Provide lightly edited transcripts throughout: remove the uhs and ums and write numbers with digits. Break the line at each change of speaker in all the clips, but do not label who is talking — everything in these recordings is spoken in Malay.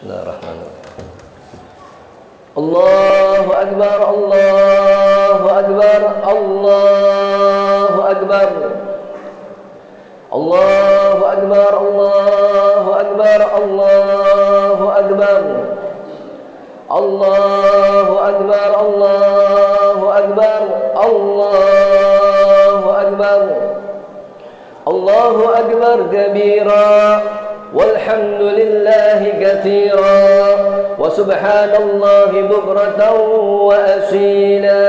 Bismillahirrahmanirrahim. Allahu Akbar, Allahu Akbar, Allahu Akbar. Allahu Akbar, Allahu Akbar, Allahu Akbar. Allahu Akbar, Allahu Akbar, Allahu Akbar. Allahu Akbar kabira. والحمد لله كثيرا وسبحان الله بكرة وأصيلا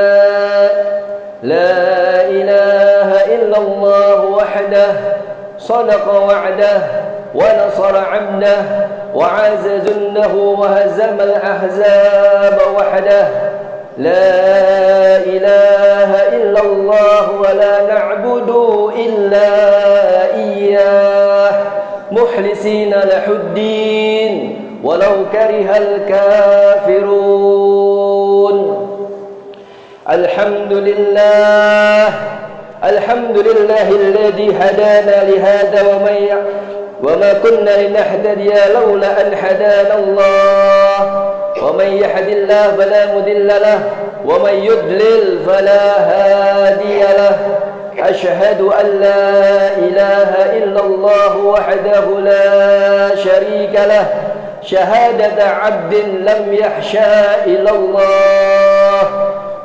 لا إله إلا الله وحده صدق وعده ونصر عبده وعز جنده وهزم الأحزاب وحده لا إله إلا الله ولا نعبد إلا إياه مخلصين له الدين ولو كره الكافرون الحمد لله الذي هدانا لهذا وما كنا لنهتدي لولا أن هدانا الله ومن يهد الله فلا مضل له ومن يضلل فلا هادي له أشهد أن لا إله إلا الله وحده لا شريك له شهادة عبد لم يخشى إلى الله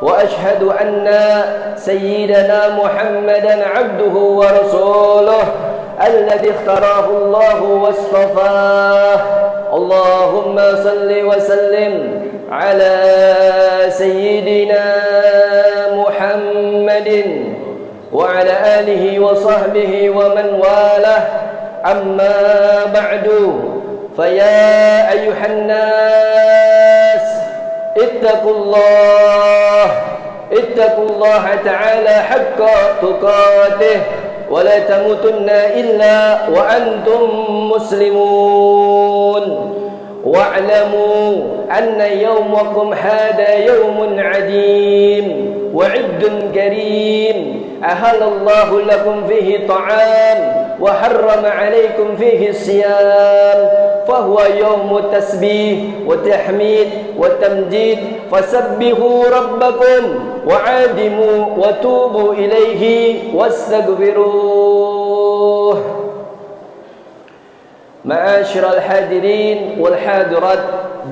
وأشهد أن سيدنا محمدا عبده ورسوله الذي اختاره الله واصطفاه اللهم صل وسلم على سيدنا محمد وعلى آله وصحبه ومن والاه أما بعد فيا أيها الناس اتقوا الله تعالى حق تقاته ولا تموتن إلا وأنتم مسلمون واعلموا أن يومكم هذا يوم عظيم وعد كريم أهل الله لكم فيه طعام وحرم عليكم فيه الصيام فهو يوم التسبيح والتحميد والتمجيد فسبحوا ربكم وعادموا وتوبوا إليه واستغفروه. Ma'asyiral hadirin wal hadirat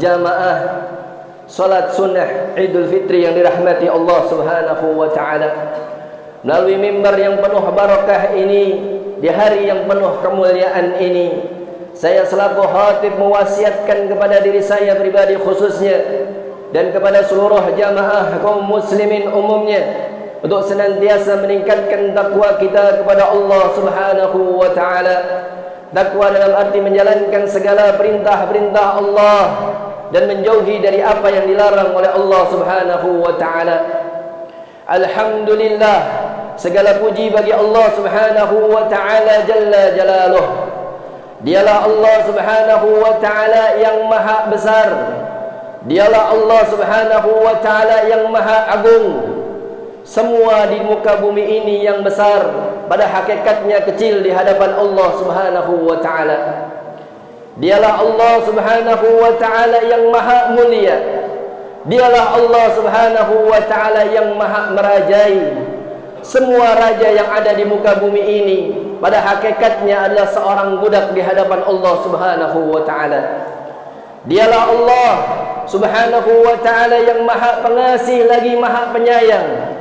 jamaah salat sunnah Idul Fitri yang dirahmati Allah Subhanahu wa taala. Melalui mimbar yang penuh barakah ini, di hari yang penuh kemuliaan ini, saya selaku khatib mewasiatkan kepada diri saya pribadi khususnya dan kepada seluruh jamaah kaum muslimin umumnya untuk senantiasa meningkatkan takwa kita kepada Allah Subhanahu wa taala. Takwa dalam arti menjalankan segala perintah-perintah Allah dan menjauhi dari apa yang dilarang oleh Allah Subhanahu wa taala. Alhamdulillah, segala puji bagi Allah Subhanahu wa taala jalla jalaluh. Dialah Allah Subhanahu wa taala yang maha besar. Dialah Allah Subhanahu wa taala yang maha agung. Semua di muka bumi ini yang besar pada hakikatnya kecil di hadapan Allah Subhanahu wa taala. Dialah Allah Subhanahu wa taala yang maha mulia. Dialah Allah Subhanahu wa taala yang maha merajai. Semua raja yang ada di muka bumi ini pada hakikatnya adalah seorang budak di hadapan Allah Subhanahu wa taala. Dialah Allah Subhanahu wa taala yang maha pengasih lagi maha penyayang.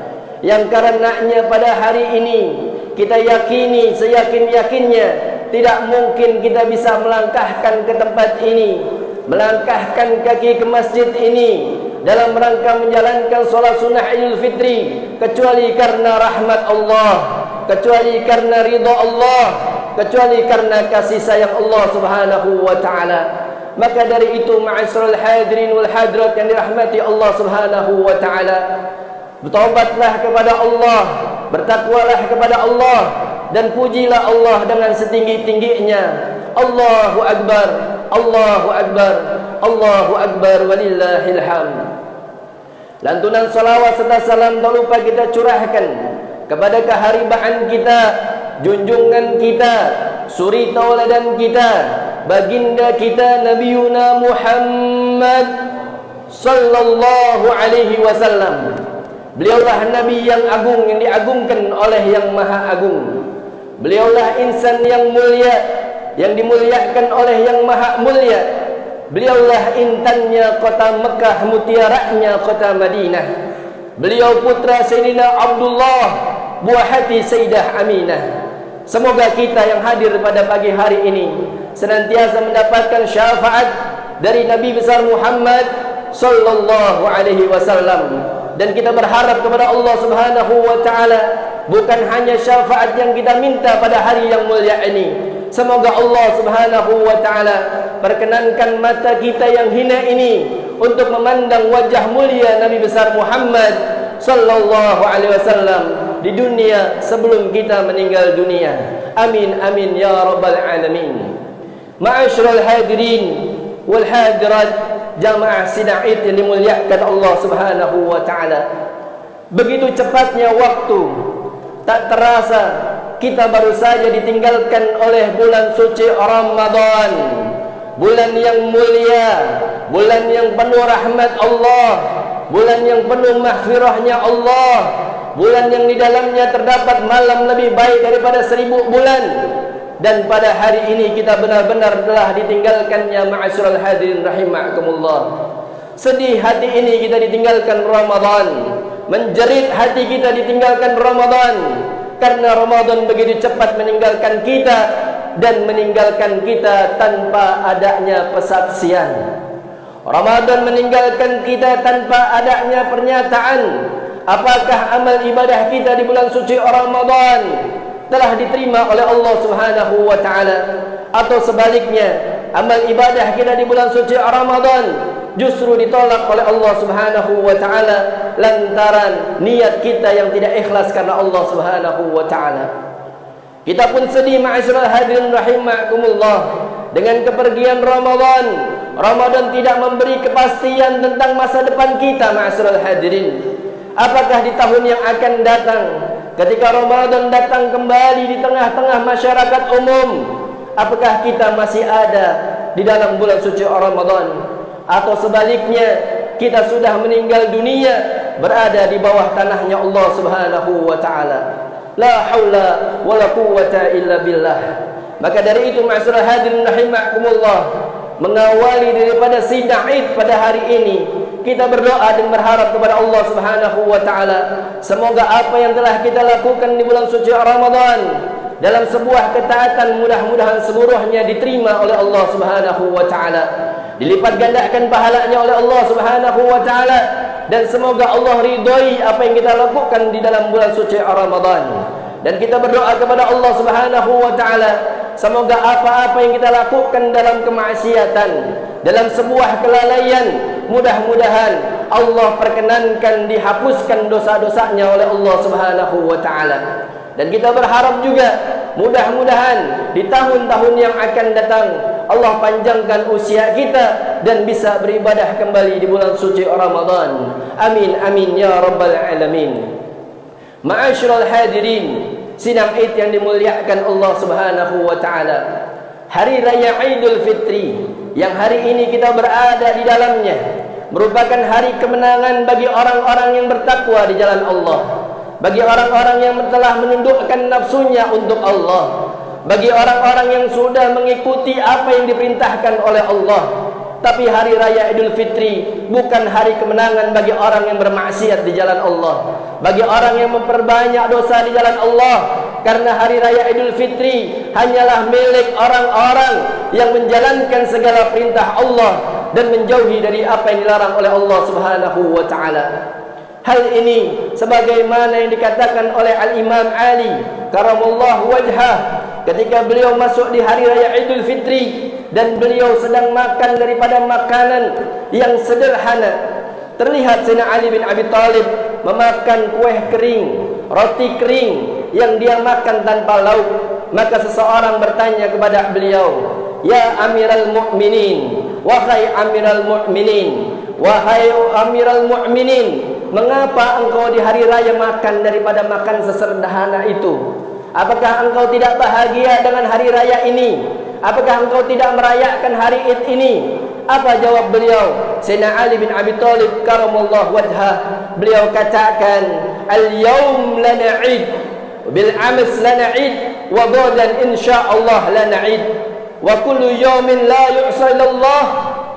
Yang karenanya pada hari ini kita yakini seyakin-yakinnya tidak mungkin kita bisa melangkahkan ke tempat ini, melangkahkan kaki ke masjid ini dalam rangka menjalankan solat sunnah Idul Fitri kecuali karena rahmat Allah, kecuali karena ridha Allah, kecuali karena kasih sayang Allah Subhanahu wa taala. Maka dari itu ma'asyiral hadirin wal hadirat yang dirahmati Allah Subhanahu wa taala, bertaubatlah kepada Allah, bertakwalah kepada Allah, dan pujilah Allah dengan setinggi-tingginya. Allahu Akbar, Allahu Akbar, Allahu Akbar, walillahil hamd. Lantunan salawat serta salam tak lupa kita curahkan kepada keharibaan kita, junjungan kita, suri tauladan kita, baginda kita Nabiuna Muhammad sallallahu alaihi wasallam. Beliaulah nabi yang agung, yang diagungkan oleh yang maha agung. Beliaulah insan yang mulia, yang dimuliakan oleh yang maha mulia. Beliaulah intannya kota Mekah, mutiaranya kota Madinah. Beliau putra Sayyidina Abdullah, buah hati Sayyidah Aminah. Semoga kita yang hadir pada pagi hari ini senantiasa mendapatkan syafaat dari Nabi besar Muhammad sallallahu alaihi wasallam, dan kita berharap kepada Allah Subhanahu wa taala bukan hanya syafaat yang kita minta pada hari yang mulia ini. Semoga Allah Subhanahu wa taala perkenankan mata kita yang hina ini untuk memandang wajah mulia Nabi besar Muhammad sallallahu alaihi wasallam di dunia sebelum kita meninggal dunia. Amin amin ya rabbal alamin. Ma'asyiral hadirin wal hadirat, jamaah sidang Id yang dimuliakan Allah Subhanahu wa taala. Begitu cepatnya waktu, tak terasa kita baru saja ditinggalkan oleh bulan suci Ramadan. Bulan yang mulia, bulan yang penuh rahmat Allah, bulan yang penuh maghfirahnya Allah, bulan yang di dalamnya terdapat malam lebih baik daripada 1000 bulan. Dan pada hari ini kita benar-benar telah ditinggalkannya, ma'asyiral hadirin rahimakumullah. Sedih hati ini kita ditinggalkan Ramadan, menjerit hati kita ditinggalkan Ramadan, karena Ramadan begitu cepat meninggalkan kita dan meninggalkan kita tanpa adanya persaksian. Ramadan meninggalkan kita tanpa adanya pernyataan apakah amal ibadah kita di bulan suci Ramadan telah diterima oleh Allah Subhanahu wa taala, atau sebaliknya amal ibadah kita di bulan suci Ramadan justru ditolak oleh Allah Subhanahu wa taala lantaran niat kita yang tidak ikhlas karena Allah Subhanahu wa taala. Kita pun sedih, ma'asyiral hadirin rahimakumullah, dengan kepergian Ramadan. Ramadan tidak memberi kepastian tentang masa depan kita, ma'asyiral hadirin. Apakah di tahun yang akan datang, ketika Ramadan datang kembali di tengah-tengah masyarakat umum, apakah kita masih ada di dalam bulan suci Ramadan, atau sebaliknya kita sudah meninggal dunia berada di bawah tanahnya Allah Subhanahu wa taala? La haula wala quwwata illa billah. Maka dari itu, ma'asyiral hadirin rahimakumullah, mengawali daripada sidang Id pada hari ini, kita berdoa dan berharap kepada Allah Subhanahu wa taala, semoga apa yang telah kita lakukan di bulan suci Ramadan dalam sebuah ketaatan mudah-mudahan seluruhnya diterima oleh Allah Subhanahu wa taala, dilipat gandakan pahalanya oleh Allah Subhanahu wa taala, dan semoga Allah ridhoi apa yang kita lakukan di dalam bulan suci Ramadan. Dan kita berdoa kepada Allah Subhanahu wa taala, semoga apa-apa yang kita lakukan dalam kemaksiatan, dalam sebuah kelalaian, mudah-mudahan Allah perkenankan dihapuskan dosa-dosanya oleh Allah Subhanahu wa taala. Dan kita berharap juga mudah-mudahan di tahun-tahun yang akan datang Allah panjangkan usia kita dan bisa beribadah kembali di bulan suci Ramadan. Amin amin ya rabbal alamin. Ma'asyiral hadirin sidang Id yang dimuliakan Allah Subhanahu wa taala, hari raya Idul Fitri yang hari ini kita berada di dalamnya merupakan hari kemenangan bagi orang-orang yang bertakwa di jalan Allah, bagi orang-orang yang telah menundukkan nafsunya untuk Allah, bagi orang-orang yang sudah mengikuti apa yang diperintahkan oleh Allah. Tapi hari raya Idul Fitri bukan hari kemenangan bagi orang yang bermaksiat di jalan Allah, bagi orang yang memperbanyak dosa di jalan Allah. Karena hari raya Idul Fitri hanyalah milik orang-orang yang menjalankan segala perintah Allah dan menjauhi dari apa yang dilarang oleh Allah Subhanahu wa taala. Hal ini sebagaimana yang dikatakan oleh Al-Imam Ali karamallahu wajhah ketika beliau masuk di hari raya Idul Fitri dan beliau sedang makan daripada makanan yang sederhana. Terlihat Sayyidina Ali bin Abi Thalib memakan kuih kering, roti kering yang dia makan tanpa lauk. Maka seseorang bertanya kepada beliau, "Ya Amiral Mukminin, wahai Amiral Mukminin, wahai Amiral Mukminin, mengapa engkau di hari raya makan daripada makan sesederhana itu? Apakah engkau tidak bahagia dengan hari raya ini? apakah engkau tidak merayakan hari Id ini? Apa jawab beliau? Sayyidina Ali bin Abi Thalib karamallahu wajhah, beliau katakan, al-yawm lana Id, bil ams lana Id, wa ghadan insyaallah lana Id, wa kullu yawmin la yu'sa illallah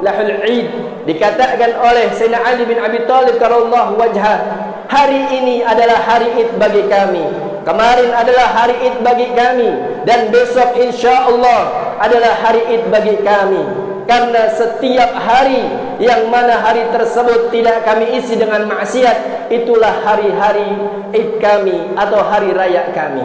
lahul Id. Dikatakan oleh Sayyidina Ali bin Abi Thalib karamallahu wajhah, hari ini adalah hari Id bagi kami, kemarin adalah hari Id bagi kami, dan besok insyaallah adalah hari Id bagi kami. Karena setiap hari yang mana hari tersebut tidak kami isi dengan maksiat, itulah hari-hari Id kami atau hari raya kami.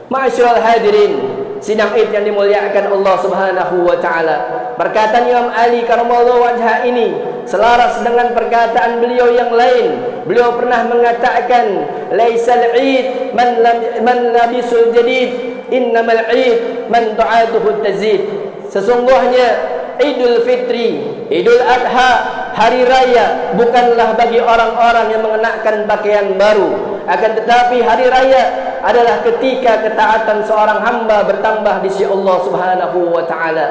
Ma'asyiral hadirin, sidang Id yang dimuliakan Allah Subhanahu wa taala. Perkataan Imam Ali karamallahu wajhah ini selaras dengan perkataan beliau yang lain. Beliau pernah mengatakan, laisal Id man labisul jadid, innamal Id man du'atuhu tazid. Sesungguhnya Idul Fitri, Idul Adha, hari raya bukanlah bagi orang-orang yang mengenakan pakaian baru, akan tetapi hari raya adalah ketika ketaatan seorang hamba bertambah di sisi Allah Subhanahu wa taala.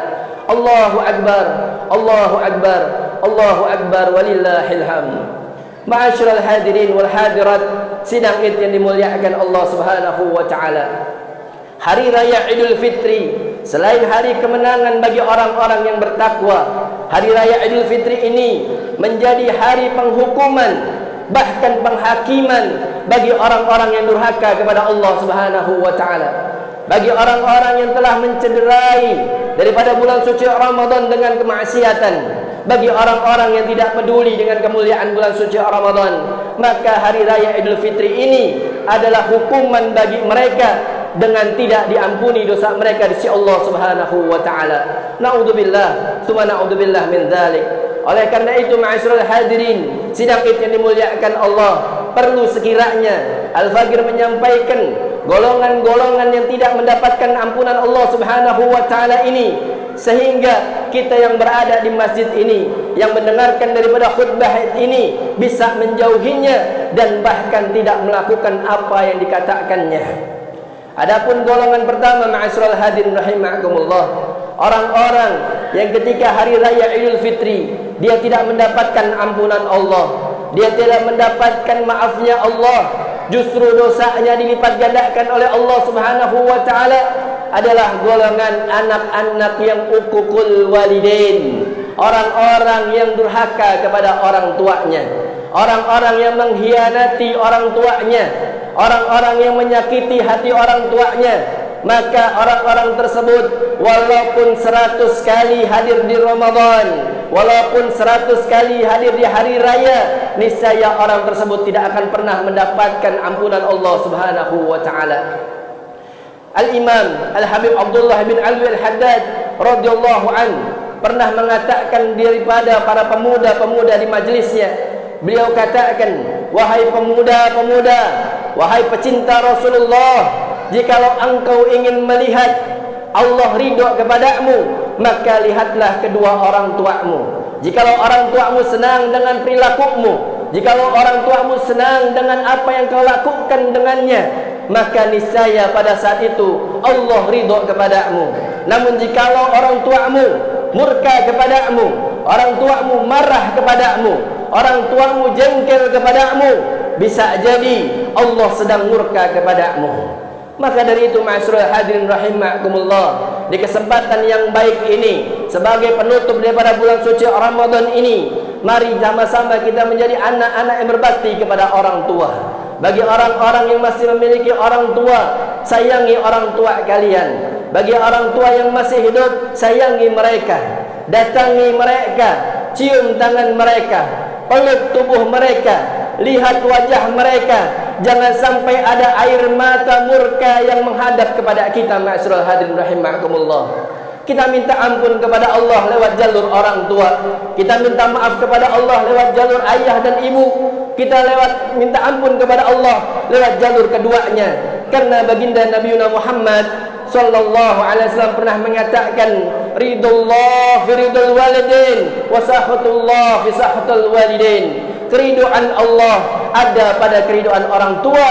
Allahu akbar, Allahu akbar, Allahu akbar, walillahil hamd. Ma'asyiral hadirin wal hadirat, sidang Id yang dimuliakan Allah Subhanahu wa taala. Hari raya Idul Fitri, selain hari kemenangan bagi orang-orang yang bertakwa, hari raya Idul Fitri ini menjadi hari penghukuman, bahkan penghakiman bagi orang-orang yang durhaka kepada Allah Subhanahu wa taala. Bagi orang-orang yang telah mencederai daripada bulan suci Ramadan dengan kemaksiatan, bagi orang-orang yang tidak peduli dengan kemuliaan bulan suci Ramadan, maka hari raya Idul Fitri ini adalah hukuman bagi mereka dengan tidak diampuni dosa mereka di sisi Allah Subhanahu wa taala. Naudzubillah, tsumma naudzubillah min dzalik. Oleh karena itu, ma'asyiral hadirin, sidang Id yang dimuliakan Allah, perlu sekiranya Al-Faqir menyampaikan golongan-golongan yang tidak mendapatkan ampunan Allah Subhanahu wa taala ini, sehingga kita yang berada di masjid ini, yang mendengarkan daripada khutbah ini, bisa menjauhinya dan bahkan tidak melakukan apa yang dikatakannya. Adapun golongan pertama, ma'asyiral hadirin rahimakumullah, orang-orang yang ketika hari raya Idul Fitri dia tidak mendapatkan ampunan Allah, dia tidak mendapatkan maafnya Allah, justru dosanya dilipat gandakan oleh Allah Subhanahu wa taala, adalah golongan anak-anak yang uququl walidain, orang-orang yang durhaka kepada orang tuanya, orang-orang yang mengkhianati orang tuanya, orang-orang yang menyakiti hati orang tuanya. Maka orang-orang tersebut walaupun 100 kali hadir di Ramadan, walaupun 100 kali hadir di hari raya, niscaya orang tersebut tidak akan pernah mendapatkan ampunan Allah Subhanahu wa taala. Al-Imam Al-Habib Abdullah bin Alwi Al-Haddad radhiyallahu an pernah mengatakan daripada para pemuda-pemuda di majlisnya, beliau katakan, wahai pemuda-pemuda, wahai pecinta Rasulullah, jikalau engkau ingin melihat Allah ridho kepadamu, maka lihatlah kedua orang tuamu. Jikalau orang tuamu senang dengan perilakumu, jikalau orang tuamu senang dengan apa yang kau lakukan dengannya, maka niscaya pada saat itu Allah ridho kepadamu. Namun jikalau orang tuamu murka kepadamu, orang tuamu marah kepadamu, orang tuamu jengkel kepadamu, bisa jadi Allah sedang murka kepadamu. Maka dari itu, ma'asyiral hadirin rahimakumullah, di kesempatan yang baik ini, sebagai penutup daripada bulan suci Ramadan ini, mari sama-sama kita menjadi anak-anak yang berbakti kepada orang tua. Bagi orang-orang yang masih memiliki orang tua, sayangi orang tua kalian. Bagi orang tua yang masih hidup, sayangi mereka, datangi mereka, cium tangan mereka, peluk tubuh mereka, lihat wajah mereka. Jangan sampai ada air mata murka yang menghadap kepada kita, ma'asyiral hadirin rahimakumullah. Kita minta ampun kepada Allah lewat jalur orang tua, kita minta maaf kepada Allah lewat jalur ayah dan ibu, kita minta ampun kepada Allah lewat jalur keduanya. Karena baginda Nabi Muhammad sallallahu alaihi wasallam pernah mengatakan, ridullah fi ridul walidain wa sakhatullah fi sakhatul walidain. Keriduan Allah ada pada keriduan orang tua,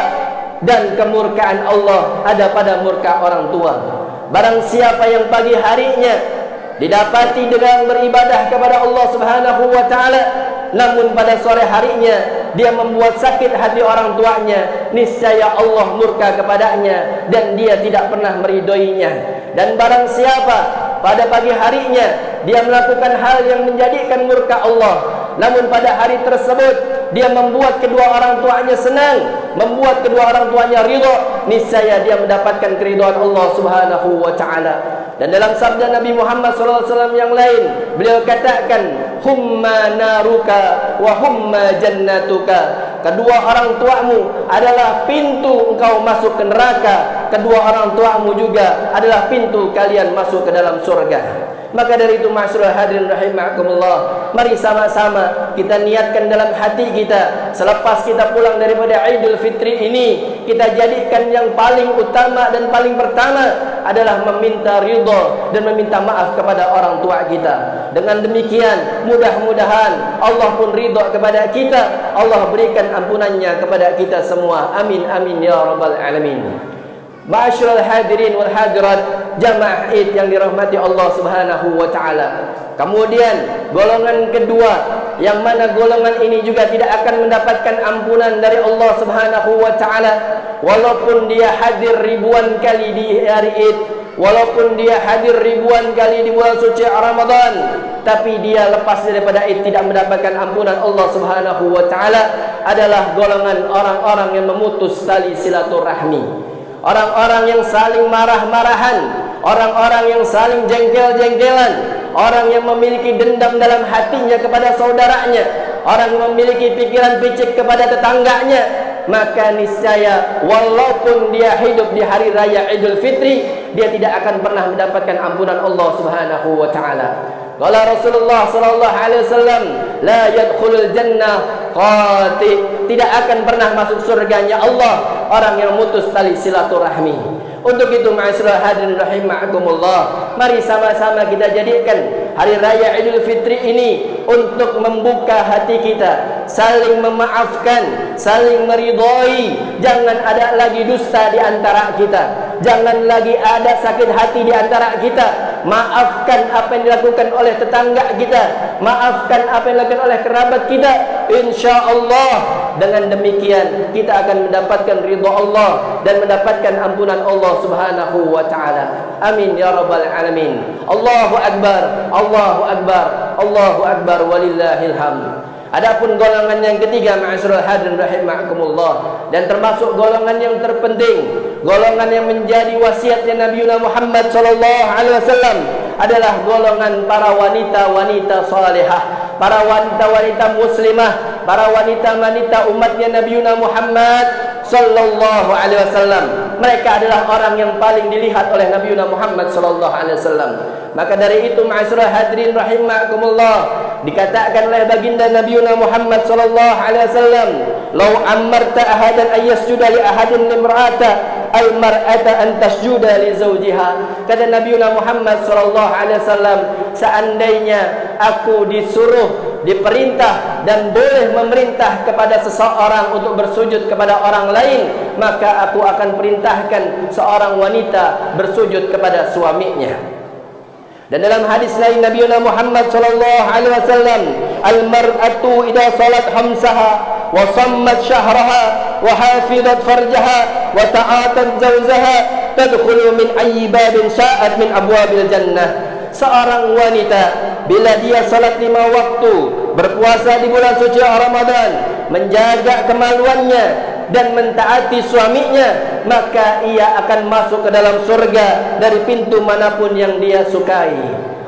dan kemurkaan Allah ada pada murka orang tua. Barang siapa yang pagi harinya didapati dengan beribadah kepada Allah Subhanahu wa taala, namun pada sore harinya dia membuat sakit hati orang tuanya, niscaya Allah murka kepadanya dan dia tidak pernah meridhoinya. Dan barang siapa pada pagi harinya dia melakukan hal yang menjadikan murka Allah, namun pada hari tersebut dia membuat kedua orang tuanya senang, membuat kedua orang tuanya ridha, niscaya dia mendapatkan keridhaan Allah Subhanahu wa taala. Dan dalam sabda Nabi Muhammad SAW yang lain, beliau katakan, humma naruka wa humma jannatuka. Kedua orang tuamu adalah pintu engkau masuk ke neraka, kedua orang tuamu juga adalah pintu kalian masuk ke dalam surga. Maka dari itu ma'asyiral hadirin rahimakumullah, mari sama-sama kita niatkan dalam hati kita, selepas kita pulang daripada Idul Fitri ini, kita jadikan yang paling utama dan paling pertama adalah meminta ridha dan meminta maaf kepada orang tua kita. Dengan demikian mudah-mudahan Allah pun ridha kepada kita, Allah berikan ampunannya kepada kita semua. Amin amin ya rabbal alamin. Ma'asyiral hadirin wal hadirat, jamaah Id yang dirahmati Allah Subhanahu wa taala. Kemudian golongan kedua, yang mana golongan ini juga tidak akan mendapatkan ampunan dari Allah Subhanahu wa taala walaupun dia hadir ribuan kali di hari Id, walaupun dia hadir ribuan kali di bulan suci Ramadan, tapi dia lepas daripada Id tidak mendapatkan ampunan Allah Subhanahu wa taala, adalah golongan orang-orang yang memutus tali silaturahmi. Orang-orang yang saling marah-marahan, orang-orang yang saling jengkel-jengkelan, orang yang memiliki dendam dalam hatinya kepada saudaranya, orang yang memiliki pikiran picik kepada tetangganya, maka niscaya walaupun dia hidup di hari raya Idul Fitri, dia tidak akan pernah mendapatkan ampunan Allah Subhanahu wa taala. Qala Rasulullah sallallahu alaihi wasallam, la yadkhulul jannah qati, tidak akan pernah masuk surganya Allah orang yang memutus tali silaturahmi. Untuk itu ma'asyiral hadirin rahimakumullah, mari sama-sama kita jadikan hari raya Idul Fitri ini untuk membuka hati kita, saling memaafkan, saling meridhai. Jangan ada lagi dusta di antara kita, jangan lagi ada sakit hati di antara kita. Maafkan apa yang dilakukan oleh tetangga kita, maafkan apa yang dilakukan oleh kerabat kita. InsyaAllah dengan demikian kita akan mendapatkan ridha Allah dan mendapatkan ampunan Allah Subhanahu wa taala. Amin ya rabbal alamin. Allahu akbar, Allahu akbar, Allahu akbar, walillahil hamd. Adapun golongan yang ketiga, ma'asyiral hadirin rahimakumullah, dan termasuk golongan yang terpenting, golongan yang menjadi wasiatnya Nabi Muhammad sallallahu alaihi wasallam, adalah golongan para wanita-wanita salihah, para wanita-wanita muslimah, para wanita-wanita umatnya Nabi Muhammad sallallahu alaihi wasallam. Mereka adalah orang yang paling dilihat oleh Nabi Muhammad sallallahu alaihi wasallam. Maka dari itu ma'asyiral hadirin rahimakumullah, dikatakan oleh baginda Nabi Muhammad sallallahu alaihi wasallam, "Lau amarta ahadan ay yasjuda li ahadin limra'ata al mar'ata an tasjuda li zawjiha." Kata Nabi Muhammad sallallahu alaihi wasallam, seandainya aku disuruh, diperintah dan boleh memerintah kepada seseorang untuk bersujud kepada orang lain, maka aku akan perintahkan seorang wanita bersujud kepada suaminya. Dan dalam hadis lain Nabi Muhammad sallallahu alaihi wasallam, al-mar'atu idza salat khamsaha wa sammat syahraha wa hafizat farjaha wa ta'atat zawjaha tadkhulu min ayyi babin sya'at min abwabil jannah. Seorang wanita bila dia salat 5 waktu, berpuasa di bulan suci Ramadan, menjaga kemaluannya dan mentaati suaminya, maka ia akan masuk ke dalam surga dari pintu manapun yang dia sukai.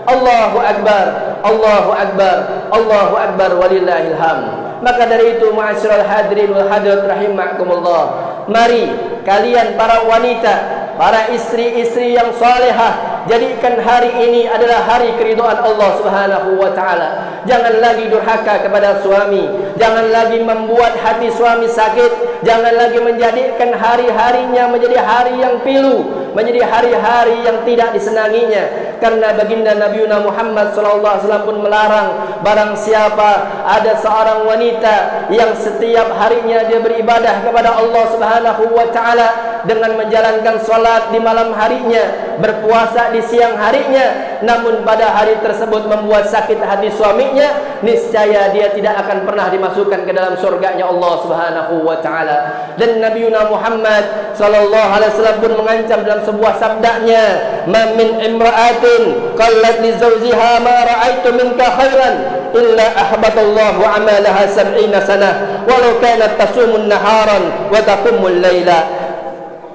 Allahu akbar, Allahu akbar, Allahu akbar, walillahil hamd. Maka dari itu ma'asyiral hadirin wal hadirat rahimakumullah, mari kalian para wanita, para istri-istri yang salehah, jadikan hari ini adalah hari keridhaan Allah Subhanahu wa taala. Jangan lagi durhaka kepada suami, jangan lagi membuat hati suami sakit, Jangan lagi menjadikan hari-harinya menjadi hari yang pilu, menjadi hari-hari yang tidak disenanginya. Karena baginda Nabi Muhammad SAW pun melarang, barang siapa ada seorang wanita yang setiap harinya dia beribadah kepada Allah Subhanahu wa taala dengan menjalankan solat di malam harinya, berpuasa di siang harinya, namun pada hari tersebut membuat sakit hati suaminya, niscaya dia tidak akan pernah dimasukkan ke dalam surganya Allah Subhanahu wa taala. Dan Nabi Muhammad sallallahu alaihi wasallam pun mengancam dalam sebuah sabdanya, "Ma min imra'atin qallat li zawjiha ma ra'aitu minka khairan illa ahbatallahu 'amalaha 70 sanah walau kanat tasumun naharan wa taqumul laila."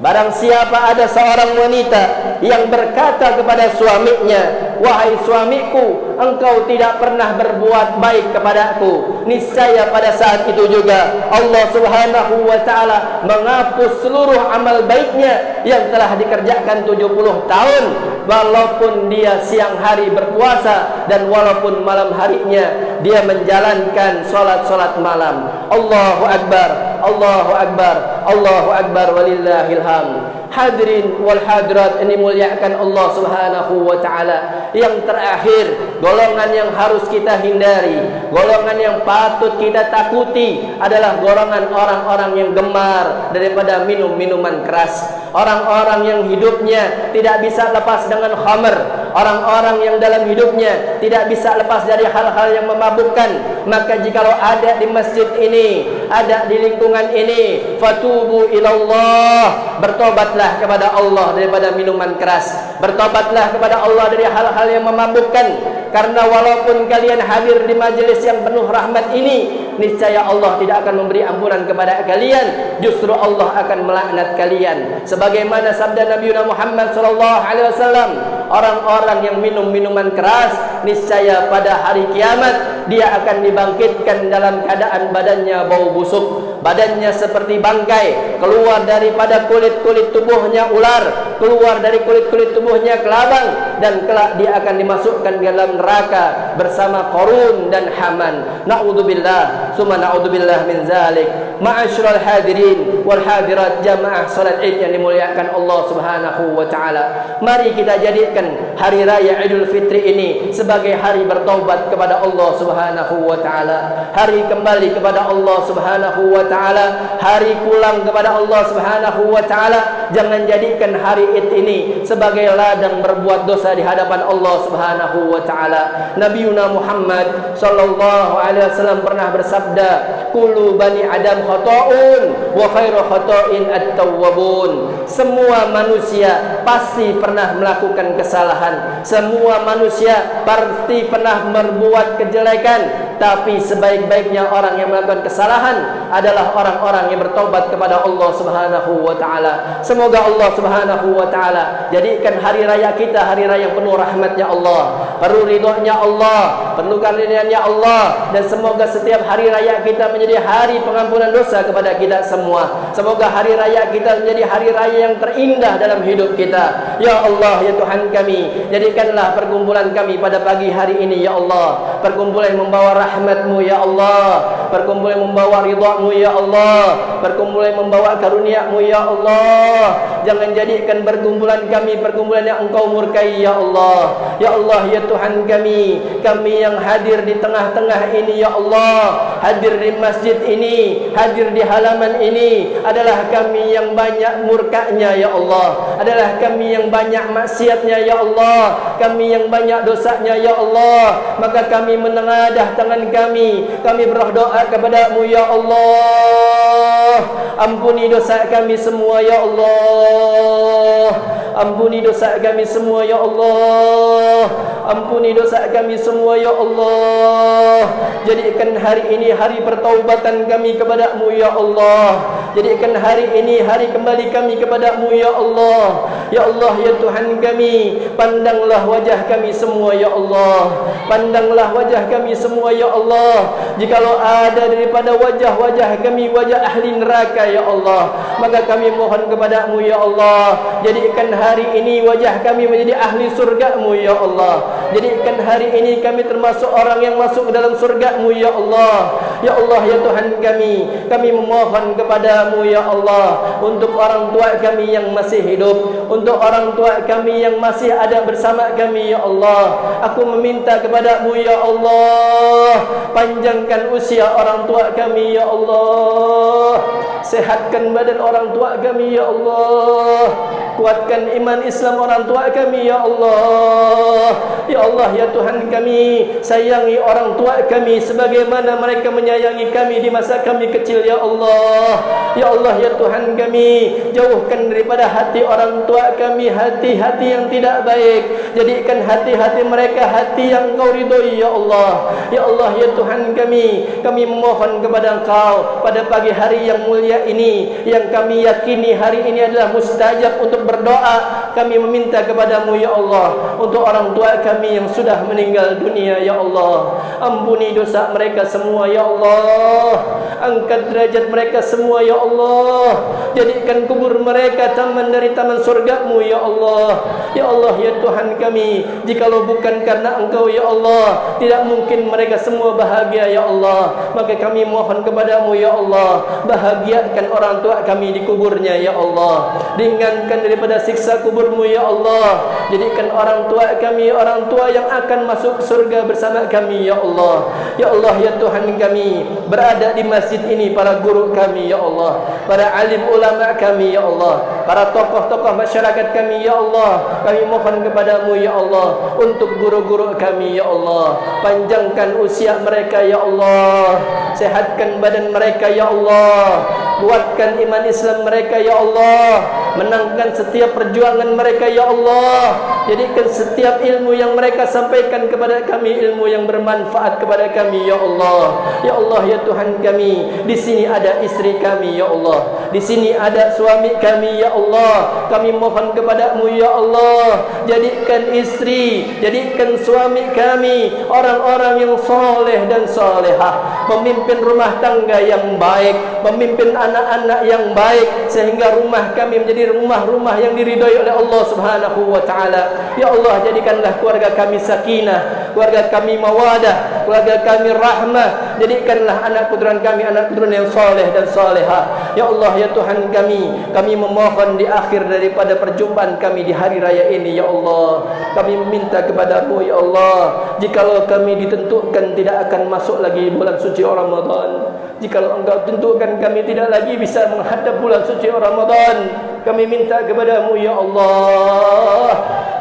Barang siapa ada seorang wanita yang berkata kepada suaminya, "Wahai suamiku, engkau tidak pernah berbuat baik kepadaku," niscaya pada saat itu juga Allah Subhanahu wa taala menghapus seluruh amal baiknya yang telah dikerjakan 70 tahun, walaupun dia siang hari berpuasa dan walaupun malam harinya dia menjalankan solat-solat malam. Allahu Akbar, Allahu Akbar, Allahu Akbar, walillahil hamd. Hadirin wal hadirat ini muliakan Allah Subhanahu wa taala. Yang terakhir, golongan yang harus kita hindari, golongan yang patut kita takuti adalah golongan orang-orang yang gemar daripada minum minuman keras. Orang-orang yang hidupnya tidak bisa lepas dengan khamr, orang-orang yang dalam hidupnya tidak bisa lepas dari hal-hal yang memabukkan. Maka jikalau ada di masjid ini, ada di lingkungan ini, fatubu ilallah, bertobatlah kepada Allah daripada minuman keras, bertobatlah kepada Allah dari hal-hal yang memabukkan. Karena walaupun kalian hadir di majelis yang penuh rahmat ini, niscaya Allah tidak akan memberi ampunan kepada kalian, justru Allah akan melaknat kalian. Sebagaimana sabda Nabi Muhammad SAW, orang-orang yang minum minuman keras, niscaya pada hari kiamat dia akan dibangkitkan dalam keadaan badannya bau busuk, badannya seperti bangkai, keluar daripada kulit-kulit tubuhnya ular, keluar dari kulit-kulit tubuhnya kelabang, dan kelak dia akan dimasukkan ke dalam neraka bersama Qarun dan Haman. Na'udzubillah, summa na'udzubillah min zalik. Ma'asyiral hadirin wal hadirat jamaah salat Id yang dimuliakan Allah Subhanahu wa taala. Mari kita jadikan hari raya Idul Fitri ini sebagai hari bertaubat kepada Allah Subhanahu wa taala, hari kembali kepada Allah Subhanahu wa taala, hari pulang kepada Allah Subhanahu wa taala. Jangan jadikan hari Id ini sebagai ladang berbuat dosa di hadapan Allah Subhanahu wa taala. Nabi Muhammad sallallahu alaihi wasallam pernah bersabda, "Kullu bani Adam khata'un wa khairu khata'in at-tawwabun." Semua manusia pasti pernah melakukan kesalahan. Semua manusia pasti pernah berbuat kejelekan, tapi sebaik-baiknya orang yang melakukan kesalahan adalah orang-orang yang bertobat kepada Allah Subhanahu wa taala. Semoga Allah Subhanahu wa taala jadikan hari raya kita hari raya yang penuh rahmatnya Allah, penuh ridhonya Allah, penuh karunia-Nya Allah, dan semoga setiap hari raya kita menjadi hari pengampunan dosa kepada kita semua. Semoga hari raya kita menjadi hari raya yang terindah dalam hidup kita. Ya Allah, ya Tuhan kami, jadikanlah perkumpulan kami pada pagi hari ini ya Allah, perkumpulan yang membawa rahmat-Mu ya Allah, perkumpulan yang membawa ridha-Mu ya Allah, perkumpulan yang membawa karunia-Mu ya Allah. Jangan jadikan perkumpulan kami perkumpulan yang Engkau murkai ya Allah. Ya Allah, ya Tuhan kami yang hadir di tengah-tengah ini ya Allah, hadir di masjid ini, hadir di halaman ini, adalah kami yang banyak murkanya ya Allah, adalah kami yang banyak maksiatnya ya Allah, kami yang banyak dosanya ya Allah. Maka kami menengadah tangan kami berdoa kepada-Mu ya Allah. Ampuni dosa kami semua ya Allah, ampuni dosa kami semua ya Allah, ampuni dosa kami semua ya Allah. Jadikan hari ini hari pertaubatan kami kepada-Mu ya Allah, jadikan hari ini hari kembali kami kepada-Mu ya Allah. Ya Allah, ya Tuhan kami, pandanglah wajah kami semua ya Allah, pandanglah wajah kami semua ya Allah. Jikalau ada daripada wajah-wajah kami wajah ahli neraka ya Allah, maka kami mohon kepada-Mu ya Allah, jadikan hari ini wajah kami menjadi ahli surga-Mu ya Allah. Jadikan hari ini kami termasuk orang yang masuk ke dalam surga-Mu ya Allah. Ya Allah ya Tuhan kami memohon kepada-Mu ya Allah, untuk orang tua kami yang masih hidup, untuk orang tua kami yang masih ada bersama kami ya Allah. Aku meminta kepada-Mu ya Allah, panjangkan usia orang tua kami ya Allah, sehatkan badan orang tua kami ya Allah, kuatkan iman Islam orang tua kami ya Allah. Ya Allah ya Tuhan kami, sayangi orang tua kami sebagaimana mereka menyayangi kami di masa kami kecil ya Allah. Ya Allah ya Tuhan kami, jauhkan daripada hati orang tua kami hati-hati yang tidak baik, jadikan hati-hati mereka hati yang Engkau ridhoi ya Allah. Ya Allah ya Tuhan kami memohon kepada Engkau pada pagi hari yang mulia ini, yang kami yakini hari ini adalah mustajab untuk berdoa. Kami meminta kepada-Mu ya Allah, untuk orang tua kami yang sudah meninggal dunia ya Allah, ampuni dosa mereka semua ya Allah, angkat derajat mereka semua ya Allah, jadikan kubur mereka taman dari taman surga-Mu ya Allah. Ya Allah ya Tuhan kami, jikalau bukan karena Engkau ya Allah, tidak mungkin mereka semua bahagia ya Allah. Maka kami mohon kepada-Mu ya Allah, bahagiakan orang tua kami di kuburnya ya Allah, ringankan daripada siksa kubur-Mu ya Allah, jadikan orang tua kami orang tua yang akan masuk surga bersama kami ya Allah. Ya Allah ya Tuhan kami, berada di masjid ini para guru kami ya Allah, para alim ulama kami ya Allah, para tokoh-tokoh masyarakat kami ya Allah. Kami mohon kepada-Mu ya Allah, untuk guru-guru kami ya Allah, panjangkan usia mereka ya Allah, sehatkan badan mereka ya Allah, kuatkan iman Islam mereka ya Allah, menangkan setiap perjuangan mereka ya Allah, jadikan setiap ilmu yang mereka sampaikan kepada kami ilmu yang bermanfaat kepada kami ya Allah. Ya Allah ya Tuhan kami, di sini ada istri kami ya Allah, di sini ada suami kami ya Allah. Kami mohon kepada-Mu ya Allah, jadikan istri, jadikan suami kami orang-orang yang soleh dan solehah, pemimpin rumah tangga yang baik, pemimpin anak-anak yang baik, sehingga rumah kami menjadi rumah-rumah yang diridhai oleh Allah Subhanahu wa taala. Ya Allah, jadikanlah keluarga kami sakinah, keluarga kami mawadah, keluarga kami rahmah, jadikanlah anak keturunan kami anak keturunan yang soleh dan solehah. Ya Allah ya Tuhan kami memohon di akhir daripada perjumpaan kami di hari raya ini ya Allah, kami meminta kepada-Mu ya Allah, jikalau kami ditentukan tidak akan masuk lagi bulan suci Ramadan, jikalau Engkau tentukan kami tidak lagi bisa menghadap bulan suci Ramadan, kami minta kepada-Mu ya Allah,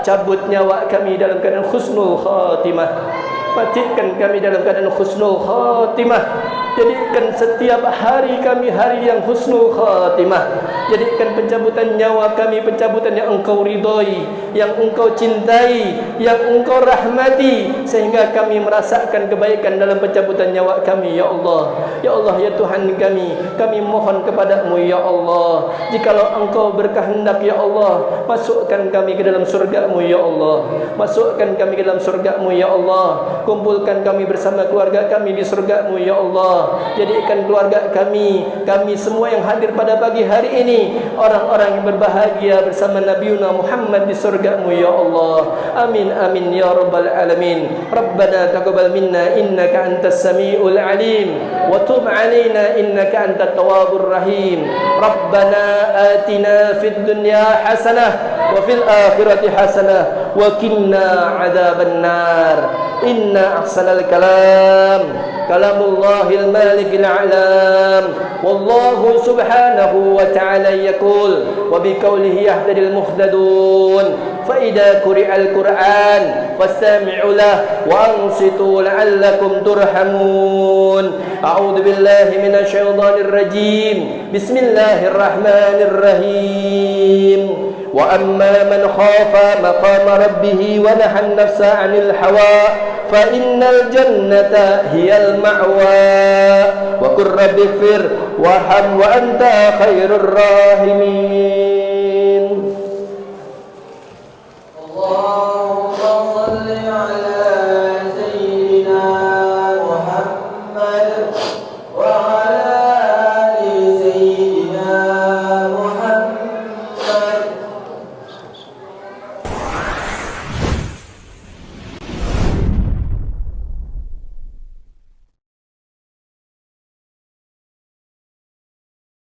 cabut nyawa kami dalam keadaan husnul khatimah, matikan kami dalam keadaan husnul khatimah, jadikan setiap hari kami hari yang husnul khatimah, jadikan pencabutan nyawa kami pencabutan yang Engkau ridhoi, yang Engkau cintai, yang Engkau rahmati, sehingga kami merasakan kebaikan dalam pencabutan nyawa kami ya Allah. Ya Allah ya Tuhan kami mohon kepada-Mu ya Allah, jikalau Engkau berkehendak ya Allah, masukkan kami ke dalam surga-Mu ya Allah, masukkan kami ke dalam surga-Mu ya Allah, kumpulkan kami bersama keluarga kami di surga-Mu ya Allah, jadikan keluarga kami semua yang hadir pada pagi hari ini orang-orang yang berbahagia bersama Nabiuna Muhammad di surga-Mu ya Allah. Amin amin ya rabbal alamin. Rabbana taqabbal minna innaka antas samiul alim wa tub alaina innaka antat tawwabur rahim. Rabbana atina fid dunya hasanah wa fil akhirati hasanah wa qina adzaban nar. Inna ahsanal kalam kalamullahil malikil a'lam, wallahu subhanahu wa ta'ala yaqul wa biqaulihi yahtadil muhtadun, fa idza quri'al qur'an fastami'u lahu wa ansitu la'allakum turhamun. A'udzu billahi minasy syaithanir rajim. Bismillahirrahmanirrahim. Wa amma man khafa maqama rabbih wa nahan nafsa 'anil hawa fa innal jannata hiyal ma'wa wa qur rabbighfir warham wa anta khairur rahimin. Allahumma shalli 'ala